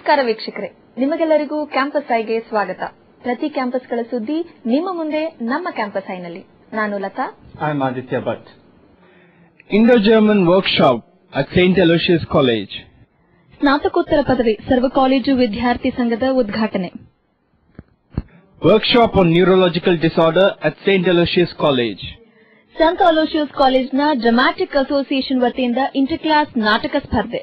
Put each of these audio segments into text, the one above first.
ನಮಸ್ಕಾರ ವೀಕ್ಷಕರೇ, ನಿಮಗೆಲ್ಲರಿಗೂ ಕ್ಯಾಂಪಸ್ ಐಗೆ ಸ್ವಾಗತ. ಪ್ರತಿ ಕ್ಯಾಂಪಸ್ಗಳ ಸುದ್ದಿ ನಿಮ್ಮ ಮುಂದೆ ನಮ್ಮ ಕ್ಯಾಂಪಸ್ ಐನಲ್ಲಿ. ನಾನು Lata. I am Aditya Bhatt. Indo-German workshop at St. Aloysius College. ಸ್ನಾತಕೋತ್ತರ ಪದವಿ ಸರ್ವ ಕಾಲೇಜು ವಿದ್ಯಾರ್ಥಿ ಸಂಘದ ಉದ್ಘಾಟನೆ. Workshop on neurological disorder at St. Aloysius College. ಸಂತ ಅಲೋಶಿಯಸ್ ಕಾಲೇಜ್ನ ಡ್ರಾಮಾಟಿಕ್ ಅಸೋಸಿಯೇಷನ್ ವತಿಯಿಂದ ಇಂಟರ್ ಕ್ಲಾಸ್ ನಾಟಕ ಸ್ಪರ್ಧೆ.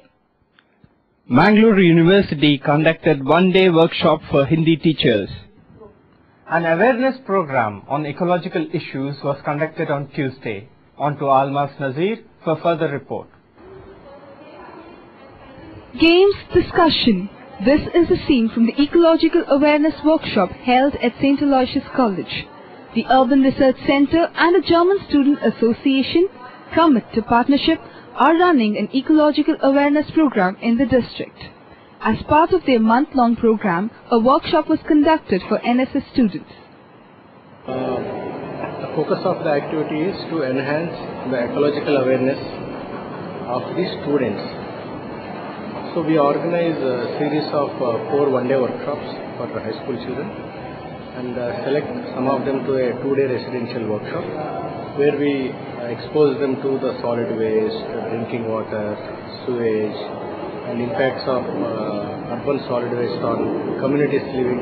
Mangalore University conducted one-day workshop for Hindi teachers. An awareness program on ecological issues was conducted on Tuesday. On to Almas Nazir for further report. Games discussion. This is a scene from the Ecological Awareness Workshop held at St. Aloysius College. The Urban Research Center and the German Student Association, commit to partnership, are running an ecological awareness program in the district. As part of their month-long program, a workshop was conducted for NSS students. The focus of the activity is to enhance the ecological awareness of the students. So we organize a series of 4 one-day workshops for the high school children and select some of them to a 2-day residential workshop where we expose them to the solid waste, drinking water, sewage and impacts of urban solid waste on communities living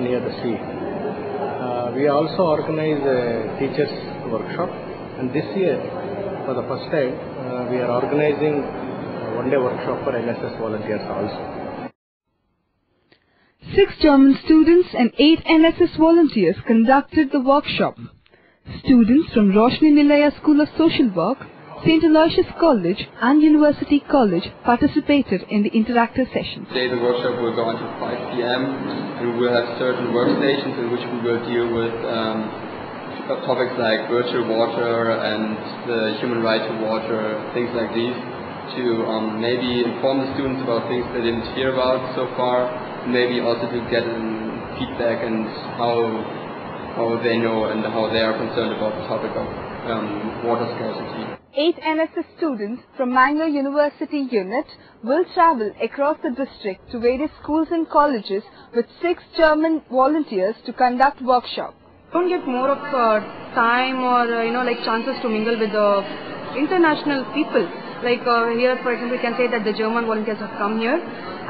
near the sea. We also organize a teachers workshop, and this year for the first time we are organizing a one-day workshop for NSS volunteers also. 6 German students and 8 NSS volunteers conducted the workshop. Students from Roshni Nilaya School of Social Work, St. Aloysius College and University College participated in the interactive sessions. Today the workshop will go until 5 p.m. We will have certain workstations in which we will deal with topics like virtual water and the human right to water, things like these, to maybe inform the students about things they didn't hear about so far, maybe also to get feedback and how they know and how they are concerned about the topic of water scarcity. 8 NSS students from Mangalore University unit will travel across the district to various schools and colleges with 6 German volunteers to conduct workshops. Don't get more of time or like chances to mingle with the international people. Like here, for example, we can say that the German volunteers have come here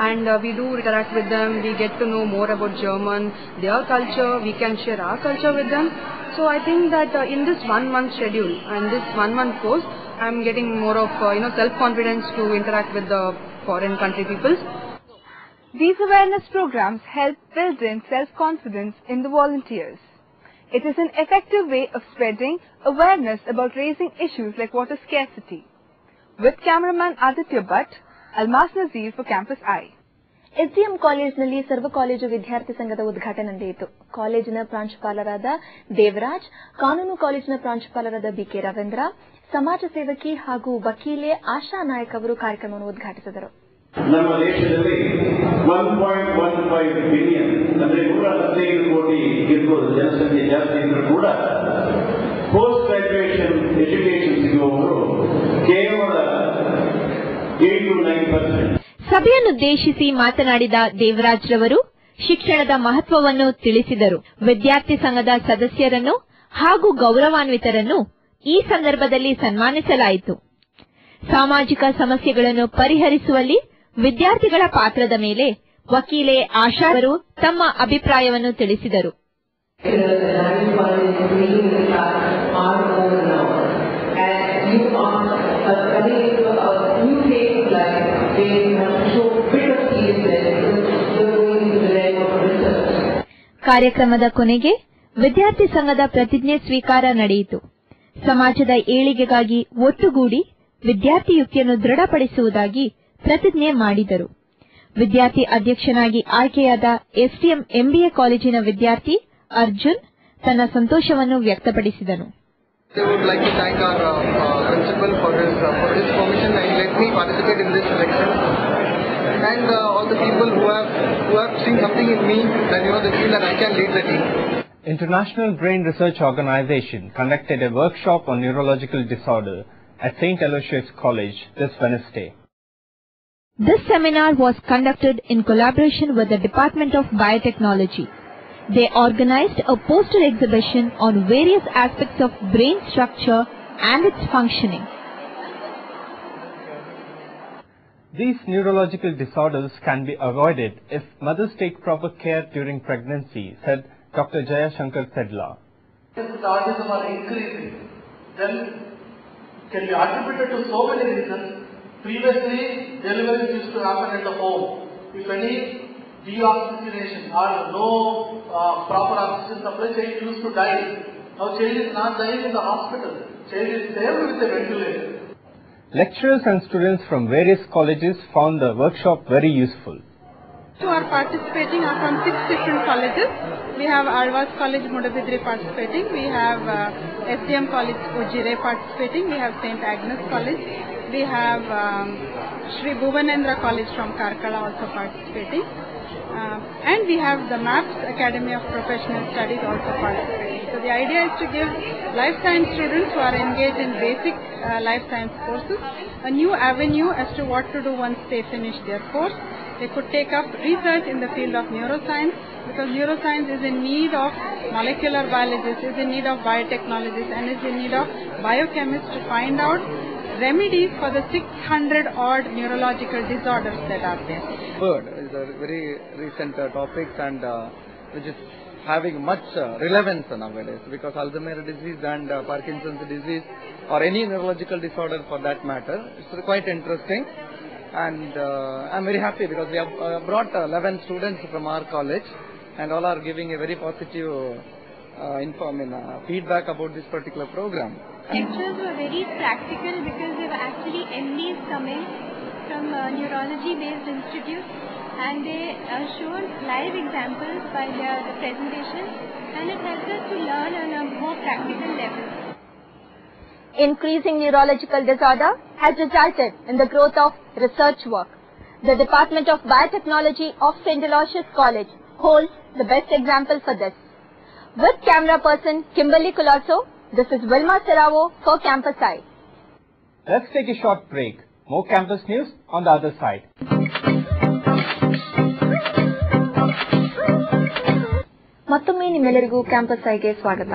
and we do interact with them. We get to know more about German, their culture. We can share our culture with them. So I think that in this 1-month schedule and this 1-month course, I am getting more of self-confidence to interact with the foreign country peoples. These awareness programs help build in self-confidence in the volunteers. It is an effective way of spreading awareness about raising issues like water scarcity. With cameraman Aditya Bhatt, Almas Nazir for Campus I. SDM ಕಾಲೇಜಿನಲ್ಲಿ ಸರ್ವ college ವಿದ್ಯಾರ್ಥಿ ಸಂಘದ ಉದ್ಘಾಟನೆ ನಡೆಯಿತು. ಕಾಲೇಜಿನ ಪ್ರಾಂಶುಪಾಲರಾದ ದೇವರಾಜ್, ಕಾನೂನು ಕಾಲೇಜಿನ ಪ್ರಾಂಶುಪಾಲರಾದ ಬಿಕೆ ರವೀಂದ್ರ, ಸಮಾಜ ಸೇವಕಿ ಹಾಗೂ ವಕೀಲೆ ಆಶಾ ನಾಯಕ್ ಅವರು ಕಾರ್ಯಕ್ರಮವನ್ನು ಉದ್ಘಾಟಿಸಿದರು. ನಮ್ಮ ದೇಶದಲ್ಲಿ 1.15 ಬಿಲಿಯನ್ ಅಂದರೆ 115 ಕೋಟಿ ಇರ್ಬೋದು ಜನಸಂಖ್ಯೆ ಜಾಸ್ತಿ ಇದ್ರೂ ಕೂಡ ಪೋಸ್ಟ್ ಗ್ರಾಜುಯೇಷನ್ ಎಜುಕೇಶನ್ ಸಿಗುವವರು ಕೇವಲ 8 to 9%. ಸಭೆಯನ್ನುದ್ದೇಶಿಸಿ ಮಾತನಾಡಿದ ದೇವರಾಜ್ ರವರು ಶಿಕ್ಷಣದ ಮಹತ್ವವನ್ನು ತಿಳಿಸಿದರು. ವಿದ್ಯಾರ್ಥಿ ಸಂಘದ ಸದಸ್ಯರನ್ನು ಹಾಗೂ ಗೌರವಾನ್ವಿತರನ್ನು ಈ ಸಂದರ್ಭದಲ್ಲಿ ಸನ್ಮಾನಿಸಲಾಯಿತು. ಸಾಮಾಜಿಕ ಸಮಸ್ಯೆಗಳನ್ನು ಪರಿಹರಿಸುವಲ್ಲಿ ವಿದ್ಯಾರ್ಥಿಗಳ ಪಾತ್ರದ ಮೇಲೆ ವಕೀಲೆ ಆಶಾ ಅವರು ತಮ್ಮ ಅಭಿಪ್ರಾಯವನ್ನು ತಿಳಿಸಿದರು. ಕಾರ್ಯಕ್ರಮದ ಕೊನೆಗೆ ವಿದ್ಯಾರ್ಥಿ ಸಂಘದ ಪ್ರತಿಜ್ಞೆ ಸ್ವೀಕಾರ ನಡೆಯಿತು. ಸಮಾಜದ ಏಳಿಗೆಗಾಗಿ ಒಟ್ಟುಗೂಡಿ ವಿದ್ಯಾರ್ಥಿಯುಕ್ತಿಯನ್ನು ದೃಢಪಡಿಸುವುದಾಗಿ ಪ್ರತಿಜ್ಞೆ ಮಾಡಿದರು. ವಿದ್ಯಾರ್ಥಿ ಅಧ್ಯಕ್ಷನಾಗಿ ಆಯ್ಕೆಯಾದ ಎಸ್ಡಿಎಂ ಎಂಬಿಎ ಕಾಲೇಜಿನ ವಿದ್ಯಾರ್ಥಿ ಅರ್ಜುನ್ ತನ್ನ ಸಂತೋಷವನ್ನು ವ್ಯಕ್ತಪಡಿಸಿದನು. I would like to thank our principal for his permission and let me participate in this selection, and all the people who have seen something in me that they feel that I can lead the team. International Brain Research Organization conducted a workshop on neurological disorder at St. Aloysius College this Wednesday. This seminar was conducted in collaboration with the Department of Biotechnology. They organized a poster exhibition on various aspects of brain structure and its functioning. These neurological disorders can be avoided if mothers take proper care during pregnancy, said Dr. Jaya Shankar Sedla. If the autism are increasing, then can be attributed to so many reasons. Previously, deliveries used to happen at the home. If any deoxygenation or no proper oxygen supply, child used to die. Now child is not dying in the hospital. Child is saved with a ventilator. Lecturers and students from various colleges found the workshop very useful. Who are participating are from 6 different colleges. We have Alvas College Mudabidri participating. We have SDM College Ujire participating. We have St. Agnes College. We have Sri Bhuvanendra College from Karkala also participating. And we have the MAPS Academy of Professional Studies also participating. So the idea is to give life science students who are engaged in basic life science courses a new avenue as to what to do once they finish their course. They could take up research in the field of neuroscience, because neuroscience is in need of molecular biologists, is in need of biotechnologists, and is in need of biochemists to find out remedies for the 600 odd neurological disorders that are there. Bird is a very recent topic and which is having much relevance nowadays, because Alzheimer's disease and Parkinson's disease or any neurological disorder for that matter, it's quite interesting. And I'm very happy because we have brought 11 students from our college and all are giving a very positive feedback about this particular program. Lectures were very practical because they were actually MDs coming from neurology-based institutes, and they showed live examples by the presentation, and it helped us to learn on a more practical level. Increasing neurological disorder has resulted in the growth of research work. The Department of Biotechnology of St. Aloysius College holds the best example for this. With camera person Kimberly Colosso, this is Wilma Serravo for Campus Eye. Let's take a short break. More campus news on the other side. ಮತ್ತೊಮ್ಮೆ ನಿಮ್ಮೆಲ್ಲರಿಗೂ campus ಐಗೆ ಸ್ವಾಗತ.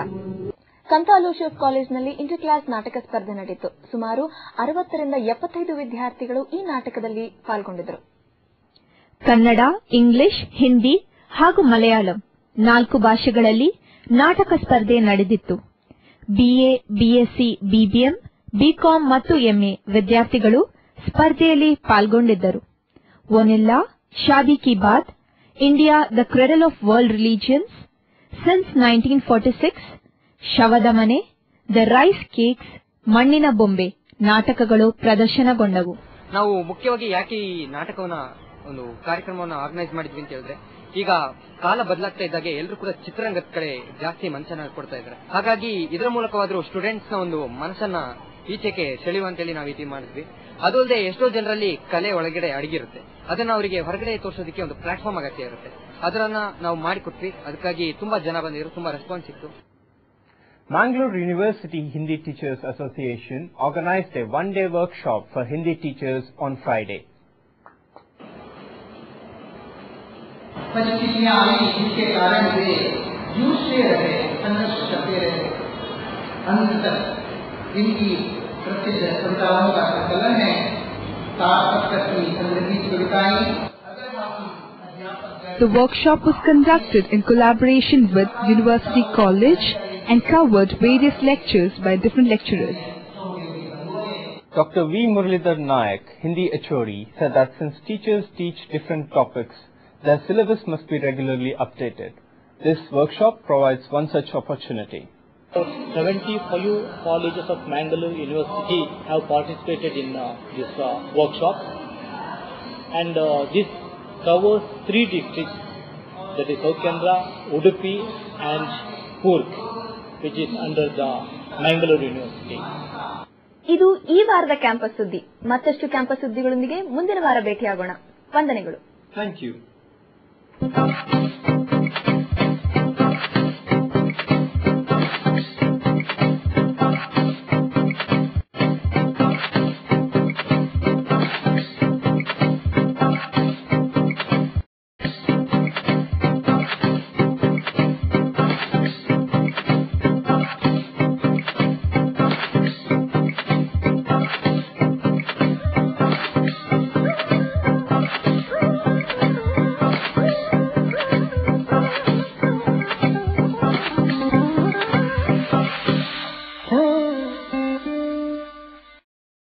ಸಂತ Aloysius ಕಾಲೇಜಿನಲ್ಲಿ inter class ನಾಟಕ ಸ್ಪರ್ಧೆ ನಡೆಯಿತು. ಸುಮಾರು 60 ರಿಂದ 75 ವಿದ್ಯಾರ್ಥಿಗಳು ಈ ನಾಟಕದಲ್ಲಿ ಪಾಲ್ಗೊಂಡಿದ್ದರು. ಕನ್ನಡ, ಇಂಗ್ಲಿಷ್, ಹಿಂದಿ ಹಾಗೂ ಮಲಯಾಳಂ 4 ಭಾಷೆಗಳಲ್ಲಿ ನಾಟಕ ಸ್ಪರ್ಧೆ ನಡೆದಿತ್ತು. ಬಿಎ, ಬಿಎಸ್ಸಿ, ಬಿಬಿಎಂ, ಬಿಕಾಂ ಮತ್ತು ಎಂಎ ವಿದ್ಯಾರ್ಥಿಗಳು ಸ್ಪರ್ಧೆಯಲ್ಲಿ ಪಾಲ್ಗೊಂಡಿದ್ದರು. ಒನೆಲ್ಲಾ, Shaadi Ki Baat, India the cradle of world religions, since 1946, Shavada Mane, the rice cakes, ಮಣ್ಣಿನ ಬೊಂಬೆ ನಾಟಕಗಳು ಪ್ರದರ್ಶನಗೊಂಡವು. ನಾವು ಮುಖ್ಯವಾಗಿ ಯಾಕೆ ಈ ನಾಟಕವನ್ನ ಒಂದು ಕಾರ್ಯಕ್ರಮವನ್ನ ಆರ್ಗನೈಸ್ ಮಾಡಿದ್ವಿ ಅಂತ ಹೇಳಿದ್ರೆ, ಈಗ ಕಾಲ ಬದಲಾಗ್ತಾ ಇದ್ದಾಗೆ ಎಲ್ಲರೂ ಕೂಡ ಚಿತ್ರರಂಗದ ಕಡೆ ಜಾಸ್ತಿ ಮನಸ್ಸನ್ನ ಕೊಡ್ತಾ ಇದ್ದಾರೆ. ಹಾಗಾಗಿ ಇದರ ಮೂಲಕವಾದ್ರೂ ಸ್ಟೂಡೆಂಟ್ಸ್ ನ ಒಂದು ಮನಸ್ಸನ್ನ ಈಚೆಗೆ ಸೆಳೆಯುವಂತೇಳಿ ನಾವು ಈ ಮಾಡಿದ್ವಿ. ಅದಲ್ಲದೆ ಎಷ್ಟೋ ಜನರಲ್ಲಿ ಕಲೆ ಒಳಗಡೆ ಅಡಗಿರುತ್ತೆ, ಅದನ್ನ ಅವರಿಗೆ ಹೊರಗಡೆ ತೋರಿಸೋದಕ್ಕೆ ಒಂದು ಪ್ಲಾಟ್ಫಾರ್ಮ್ ಅಗತ್ಯ ಇರುತ್ತೆ. ಅದನ್ನ ನಾವು ಮಾಡಿಕೊಟ್ವಿ. ಅದಕ್ಕಾಗಿ ತುಂಬಾ ಜನ ಬಂದಿದ್ರು, ತುಂಬಾ ರೆಸ್ಪಾನ್ಸ್ ಸಿಕ್ತು. Mangalore University Hindi Teachers Association organized a one-day workshop for Hindi teachers on Friday. परिस्थितियां आई जिसके कारण वे जूझते रहे, संघर्ष करते रहे. अंत तक इनकी प्रसिद्ध कविताओं का संकलन है तार की संग्रहित कविताएं. The workshop was conducted in collaboration with University College and covered various lectures by different lecturers. Dr. V. Muralidhar Nayak, Hindi HOD, said that since teachers teach different topics, their syllabus must be regularly updated. This workshop provides one such opportunity. 75 colleges of Mangalore University have participated in this workshop, and this covers 3 districts, that is South Canara, Udupi and Coorg, which is under the Mangalore University. ಇದು ಈ ವಾರದ campus ಸುದ್ದಿ. ಮತ್ತಷ್ಟು campus ಸುದ್ದಿಗಳೊಂದಿಗೆ ಮುಂದಿನ ವಾರ ಭೇಟಿಯಾಗೋಣ. ವಂದನೆಗಳು. Thank you.